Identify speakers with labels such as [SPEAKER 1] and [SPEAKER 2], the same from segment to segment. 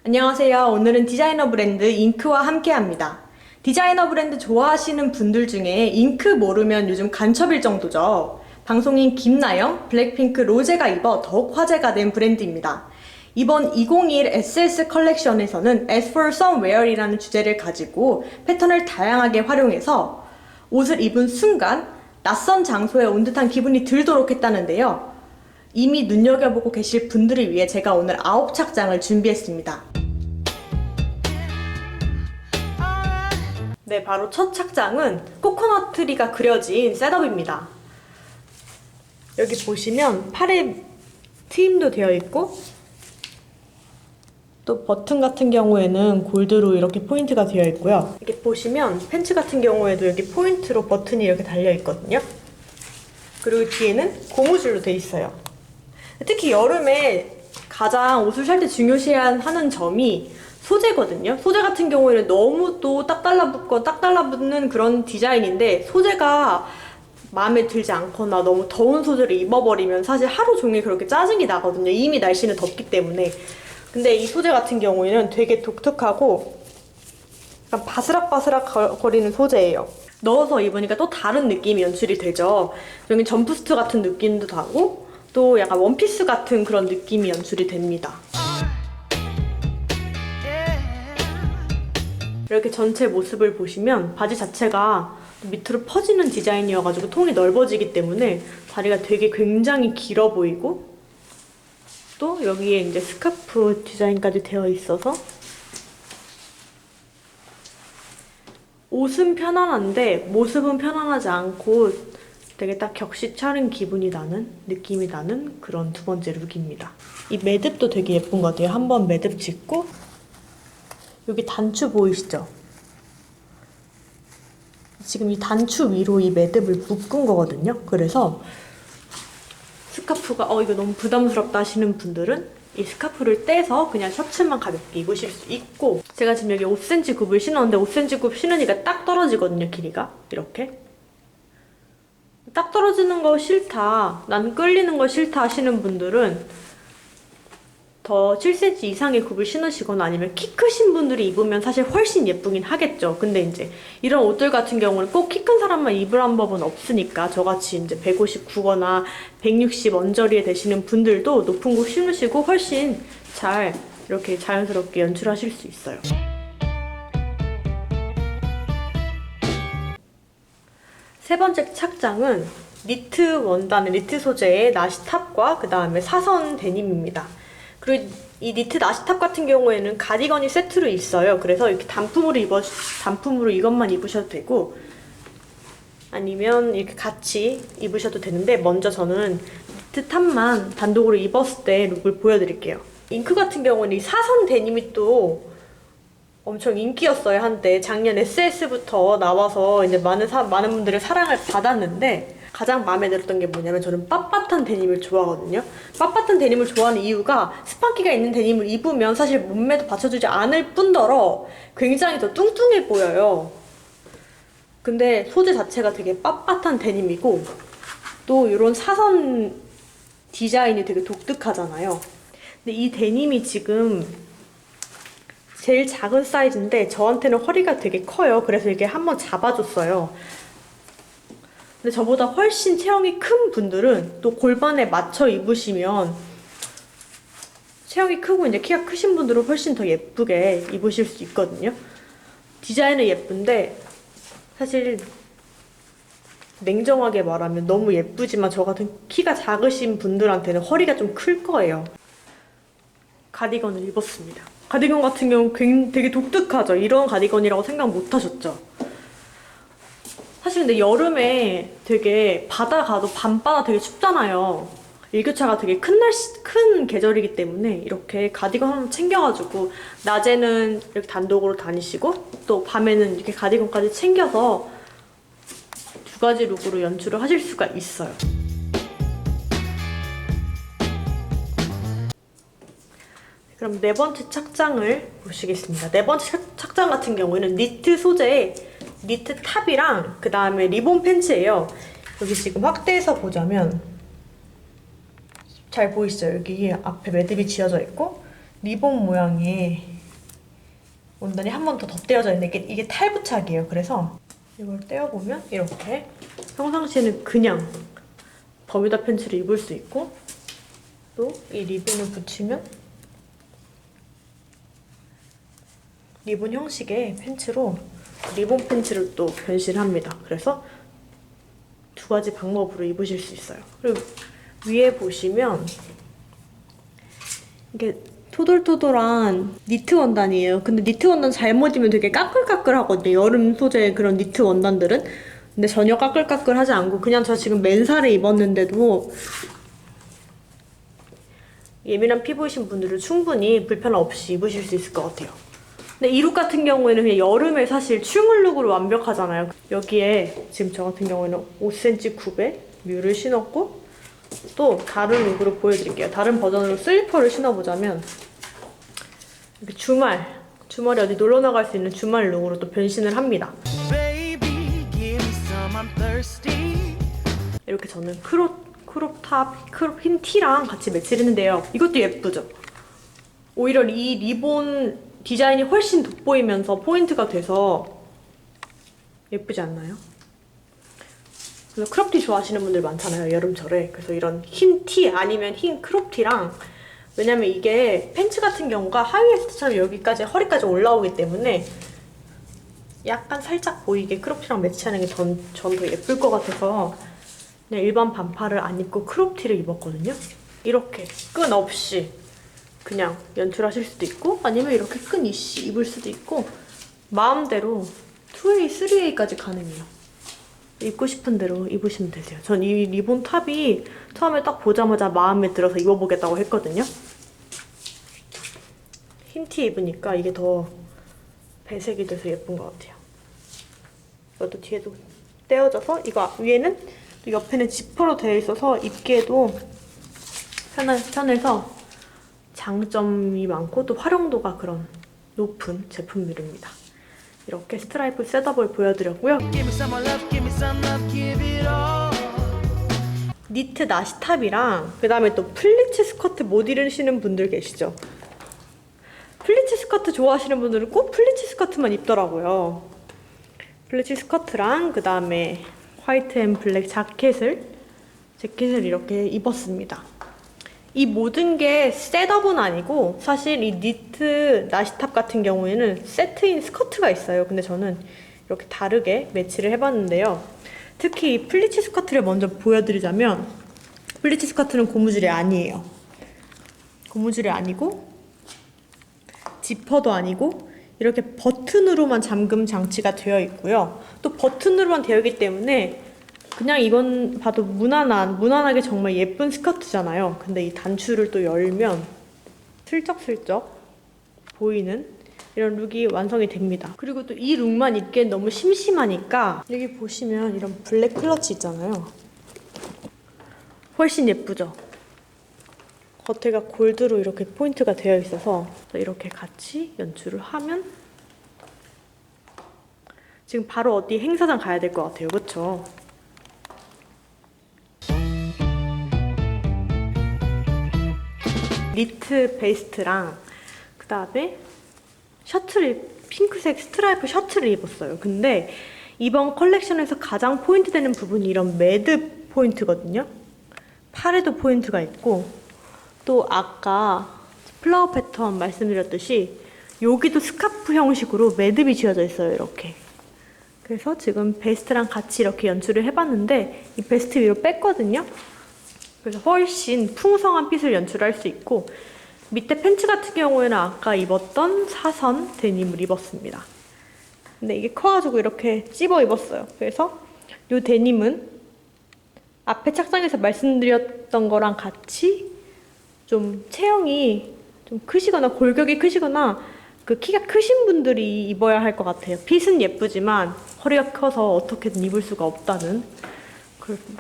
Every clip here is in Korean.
[SPEAKER 1] 안녕하세요. 오늘은 디자이너 브랜드 잉크와 함께합니다. 디자이너 브랜드 좋아하시는 분들 중에 잉크 모르면 요즘 간첩일 정도죠. 방송인 김나영, 블랙핑크 로제가 입어 더욱 화제가 된 브랜드입니다. 이번 2021 SS 컬렉션에서는 As for Somewhere이라는 주제를 가지고 패턴을 다양하게 활용해서 옷을 입은 순간 낯선 장소에 온 듯한 기분이 들도록 했다는데요. 이미 눈여겨보고 계실 분들을 위해 제가 오늘 9착장을 준비했습니다. 네, 바로 첫 착장은 코코넛 트리가 그려진 셋업입니다. 여기 보시면 팔에 트임도 되어 있고 또 버튼 같은 경우에는 골드로 이렇게 포인트가 되어 있고요. 이렇게 보시면 팬츠 같은 경우에도 여기 포인트로 버튼이 이렇게 달려 있거든요. 그리고 뒤에는 고무줄로 되어 있어요. 특히 여름에 가장 옷을 살 때 중요시하는 점이 소재거든요. 소재 같은 경우에는 너무 또 딱 달라붙는 그런 디자인인데 소재가 마음에 들지 않거나 너무 더운 소재를 입어버리면 사실 하루 종일 그렇게 짜증이 나거든요. 이미 날씨는 덥기 때문에. 근데 이 소재 같은 경우에는 되게 독특하고 약간 바스락바스락 거리는 소재예요. 넣어서 입으니까 또 다른 느낌이 연출이 되죠. 여기 점프스트 같은 느낌도 나고 또 약간 원피스 같은 그런 느낌이 연출이 됩니다. 이렇게 전체 모습을 보시면 바지 자체가 밑으로 퍼지는 디자인이어가지고 통이 넓어지기 때문에 다리가 되게 굉장히 길어 보이고 또 여기에 이제 스카프 디자인까지 되어 있어서 옷은 편안한데 모습은 편안하지 않고 되게 딱 격식 차린 기분이 나는 느낌이 나는 그런 두 번째 룩입니다. 이 매듭도 되게 예쁜 것 같아요. 한번 매듭 짚고 여기 단추 보이시죠? 지금 이 단추 위로 이 매듭을 묶은 거거든요. 그래서 스카프가 이거 너무 부담스럽다 하시는 분들은 이 스카프를 떼서 그냥 셔츠만 가볍게 입으실 수 있고 제가 지금 여기 5cm 굽을 신었는데 5cm 굽 신으니까 딱 떨어지거든요. 길이가 이렇게 딱 떨어지는 거 싫다, 난 끌리는 거 싫다 하시는 분들은 더 7cm 이상의 굽을 신으시거나 아니면 키 크신 분들이 입으면 사실 훨씬 예쁘긴 하겠죠. 근데 이제 이런 옷들 같은 경우는 꼭 키 큰 사람만 입으라는 법은 없으니까 저같이 이제 159거나 160 언저리에 되시는 분들도 높은 굽 신으시고 훨씬 잘 이렇게 자연스럽게 연출하실 수 있어요. 세 번째 착장은 니트 원단의 니트 소재의 나시탑과 그 다음에 사선 데님입니다. 그리고 이 니트 나시탑 같은 경우에는 가디건이 세트로 있어요. 그래서 이렇게 단품으로 이것만 입으셔도 되고 아니면 이렇게 같이 입으셔도 되는데 먼저 저는 니트 탑만 단독으로 입었을 때 룩을 보여드릴게요. 잉크 같은 경우는 이 사선 데님이 또 엄청 인기였어요, 한때. 작년 SS부터 나와서 이제 많은 분들의 사랑을 받았는데 가장 마음에 들었던 게 뭐냐면 저는 빳빳한 데님을 좋아하거든요. 빳빳한 데님을 좋아하는 이유가 스판기가 있는 데님을 입으면 사실 몸매도 받쳐주지 않을 뿐더러 굉장히 더 뚱뚱해 보여요. 근데 소재 자체가 되게 빳빳한 데님이고 또 이런 사선 디자인이 되게 독특하잖아요. 근데 이 데님이 지금 제일 작은 사이즈인데 저한테는 허리가 되게 커요. 그래서 이게 한번 잡아줬어요. 근데 저보다 훨씬 체형이 큰 분들은 또 골반에 맞춰 입으시면 체형이 크고 이제 키가 크신 분들은 훨씬 더 예쁘게 입으실 수 있거든요. 디자인은 예쁜데 사실 냉정하게 말하면 너무 예쁘지만 저 같은 키가 작으신 분들한테는 허리가 좀 클 거예요. 가디건을 입었습니다. 가디건 같은 경우는 되게 독특하죠. 이런 가디건이라고 생각 못 하셨죠? 사실 근데 여름에 되게 바다 가도 밤바다 되게 춥잖아요. 일교차가 되게 큰 계절이기 때문에 이렇게 가디건 하나 챙겨가지고 낮에는 이렇게 단독으로 다니시고 또 밤에는 이렇게 가디건까지 챙겨서 두 가지 룩으로 연출을 하실 수가 있어요. 그럼 네 번째 착장을 보시겠습니다. 네 번째 착장 같은 경우에는 니트 소재의 니트 탑이랑 그 다음에 리본 팬츠예요. 여기 지금 확대해서 보자면 잘 보이시죠? 여기 앞에 매듭이 지어져 있고 리본 모양의 원단이 한 번 더 덧대어져 있는데 이게 탈부착이에요. 그래서 이걸 떼어보면 이렇게 평상시에는 그냥 버뮤다 팬츠를 입을 수 있고 또 이 리본을 붙이면 리본 형식의 팬츠로 리본 팬츠를 또 변신합니다. 그래서 두 가지 방법으로 입으실 수 있어요. 그리고 위에 보시면 이게 토돌토돌한 니트 원단이에요. 근데 니트 원단 잘못 입으면 되게 까끌까끌하거든요. 여름 소재의 그런 니트 원단들은. 근데 전혀 까끌까끌하지 않고 그냥 저 지금 맨살을 입었는데도 예민한 피부이신 분들은 충분히 불편 없이 입으실 수 있을 것 같아요. 근데 이 룩 같은 경우에는 그냥 여름에 사실 출근 룩으로 완벽하잖아요. 여기에 지금 저 같은 경우에는 5cm 굽에 뮤를 신었고 또 다른 룩으로 보여드릴게요. 다른 버전으로 슬리퍼를 신어보자면 이렇게 주말에 어디 놀러 나갈 수 있는 주말 룩으로 또 변신을 합니다. 이렇게 저는 크롭탑, 크롭 흰 티랑 같이 매치를 했는데요. 이것도 예쁘죠? 오히려 이 리본 디자인이 훨씬 돋보이면서 포인트가 돼서 예쁘지 않나요? 그래서 크롭티 좋아하시는 분들 많잖아요, 여름철에. 그래서 이런 흰 티 아니면 흰 크롭티랑, 왜냐면 이게 팬츠 같은 경우가 하이웨스트처럼 여기까지 허리까지 올라오기 때문에 약간 살짝 보이게 크롭티랑 매치하는 게 전 더 예쁠 것 같아서 그냥 일반 반팔을 안 입고 크롭티를 입었거든요. 이렇게 끈 없이 그냥 연출하실 수도 있고 아니면 이렇게 끈 이씨 입을 수도 있고 마음대로 2A, 3A까지 가능해요. 입고 싶은 대로 입으시면 되세요. 전 이 리본 탑이 처음에 딱 보자마자 마음에 들어서 입어보겠다고 했거든요. 흰 티 입으니까 이게 더 배색이 돼서 예쁜 것 같아요. 이것도 뒤에도 떼어져서 이거 위에는 또 옆에는 지퍼로 되어 있어서 입기에도 편해서 장점이 많고 또 활용도가 그런 높은 제품들입니다. 이렇게 스트라이프 셋업을 보여드렸고요. 니트 나시탑이랑 그 다음에 또 플리츠 스커트 못 입으시는 분들 계시죠? 플리츠 스커트 좋아하시는 분들은 꼭 플리츠 스커트만 입더라고요. 플리츠 스커트랑 그 다음에 화이트 앤 블랙 재킷을 이렇게 입었습니다. 이 모든 게 셋업은 아니고 사실 이 니트 나시탑 같은 경우에는 세트인 스커트가 있어요. 근데 저는 이렇게 다르게 매치를 해봤는데요. 특히 이 플리츠 스커트를 먼저 보여드리자면 플리츠 스커트는 고무줄이 아니에요. 고무줄이 아니고 지퍼도 아니고 이렇게 버튼으로만 잠금 장치가 되어 있고요. 또 버튼으로만 되어 있기 때문에 그냥 이건 봐도 무난하게 정말 예쁜 스커트잖아요. 근데 이 단추를 또 열면 슬쩍슬쩍 보이는 이런 룩이 완성이 됩니다. 그리고 또 이 룩만 입기엔 너무 심심하니까 여기 보시면 이런 블랙 클러치 있잖아요. 훨씬 예쁘죠? 겉에가 골드로 이렇게 포인트가 되어 있어서 이렇게 같이 연출을 하면 지금 바로 어디 행사장 가야 될 것 같아요. 그쵸? 니트 베이스트랑 그 다음에 셔츠를 핑크색 스트라이프 셔츠를 입었어요. 근데 이번 컬렉션에서 가장 포인트 되는 부분이 이런 매듭 포인트거든요. 팔에도 포인트가 있고 또 아까 플라워 패턴 말씀드렸듯이 여기도 스카프 형식으로 매듭이 지어져 있어요. 이렇게. 그래서 지금 베스트랑 같이 이렇게 연출을 해봤는데 이 베스트 위로 뺐거든요. 그래서 훨씬 풍성한 핏을 연출할 수 있고 밑에 팬츠 같은 경우에는 아까 입었던 사선 데님을 입었습니다. 근데 이게 커가지고 이렇게 찝어 입었어요. 그래서 이 데님은 앞에 착장에서 말씀드렸던 거랑 같이 좀 체형이 좀 크시거나 골격이 크시거나 그 키가 크신 분들이 입어야 할 것 같아요. 핏은 예쁘지만 허리가 커서 어떻게든 입을 수가 없다는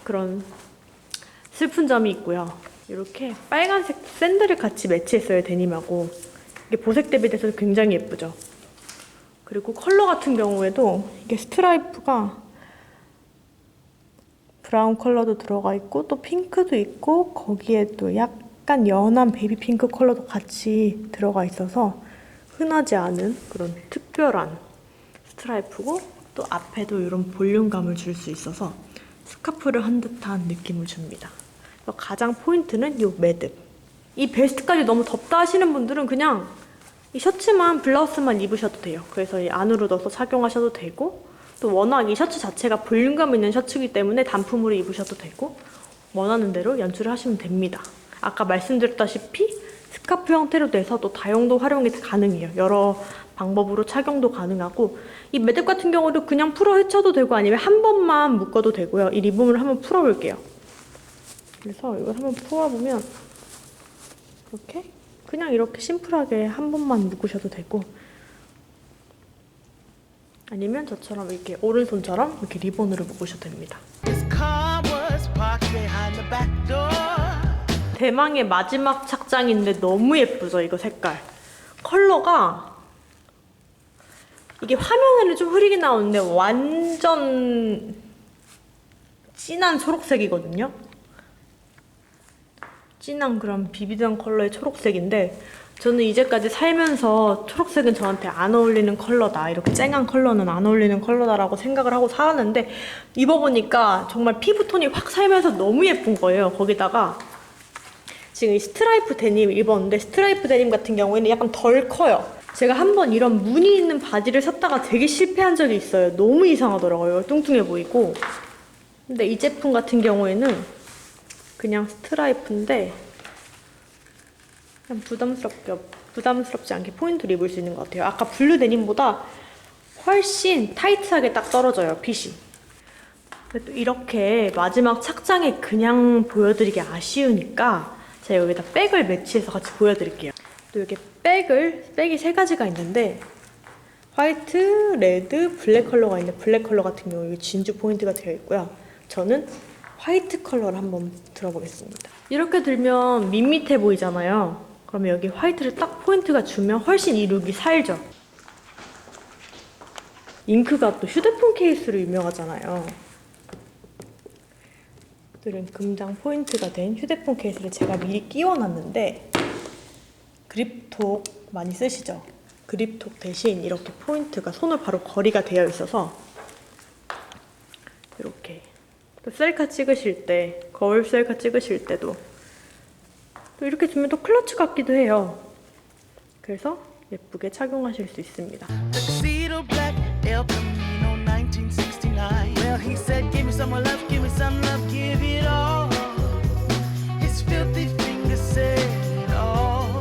[SPEAKER 1] 그런 슬픈 점이 있고요. 이렇게 빨간색 샌들을 같이 매치했어요, 데님하고. 이게 보색 대비돼서 굉장히 예쁘죠. 그리고 컬러 같은 경우에도 이게 스트라이프가 브라운 컬러도 들어가 있고 또 핑크도 있고 거기에 또 약간 연한 베이비 핑크 컬러도 같이 들어가 있어서 흔하지 않은 그런 특별한 스트라이프고 또 앞에도 이런 볼륨감을 줄 수 있어서 스카프를 한 듯한 느낌을 줍니다. 그래서 가장 포인트는 이 매듭. 이 베스트까지 너무 덥다 하시는 분들은 그냥 이 셔츠만 블라우스만 입으셔도 돼요. 그래서 이 안으로 넣어서 착용하셔도 되고 또 워낙 이 셔츠 자체가 볼륨감 있는 셔츠이기 때문에 단품으로 입으셔도 되고 원하는 대로 연출을 하시면 됩니다. 아까 말씀드렸다시피 스카프 형태로 돼서 또 다용도 활용이 가능해요. 여러 방법으로 착용도 가능하고 이 매듭 같은 경우도 그냥 풀어 헤쳐도 되고 아니면 한 번만 묶어도 되고요. 이 리본을 한번 풀어볼게요. 그래서 이걸 한번 풀어보면 이렇게 심플하게 한 번만 묶으셔도 되고 아니면 저처럼 이렇게 오른손처럼 이렇게 리본으로 묶으셔도 됩니다. 대망의 마지막 착장인데 너무 예쁘죠? 이거 색깔. 컬러가 이게 화면에는 좀 흐리게 나오는데 완전 진한 초록색이거든요. 진한 그런 비비드한 컬러의 초록색인데 저는 이제까지 살면서 초록색은 저한테 안 어울리는 컬러다. 이렇게 쨍한 컬러는 안 어울리는 컬러다라고 생각을 하고 살았는데 입어보니까 정말 피부톤이 확 살면서 너무 예쁜 거예요. 거기다가 지금 이 스트라이프 데님 입었는데 스트라이프 데님 같은 경우에는 약간 덜 커요. 제가 한번 이런 무늬 있는 바지를 샀다가 되게 실패한 적이 있어요. 너무 이상하더라고요. 뚱뚱해 보이고. 근데 이 제품 같은 경우에는 그냥 스트라이프인데 그냥 부담스럽지 않게 포인트를 입을 수 있는 것 같아요. 아까 블루 데님보다 훨씬 타이트하게 딱 떨어져요, 핏이. 또 이렇게 마지막 착장에 그냥 보여드리기 아쉬우니까 제가 여기다 백을 매치해서 같이 보여드릴게요. 또 이렇게 백이 세 가지가 있는데 화이트, 레드, 블랙 컬러가 있는데 블랙 컬러 같은 경우 진주 포인트가 되어 있고요. 저는 화이트 컬러를 한번 들어보겠습니다. 이렇게 들면 밋밋해 보이잖아요. 그러면 여기 화이트를 딱 포인트가 주면 훨씬 이 룩이 살죠. 잉크가 또 휴대폰 케이스로 유명하잖아요. 이런 금장 포인트가 된 휴대폰 케이스를 제가 미리 끼워놨는데 그립톡 많이 쓰시죠? 그립톡 대신 이렇게 포인트가 손을 바로 거리가 되어 있어서 이렇게 또 셀카 찍으실 때, 거울 셀카 찍으실 때도 또 이렇게 주면 또 클러치 같기도 해요. 그래서 예쁘게 착용하실 수 있습니다. Tuxedo black, El Camino 1969. Well, he said, give me some more love.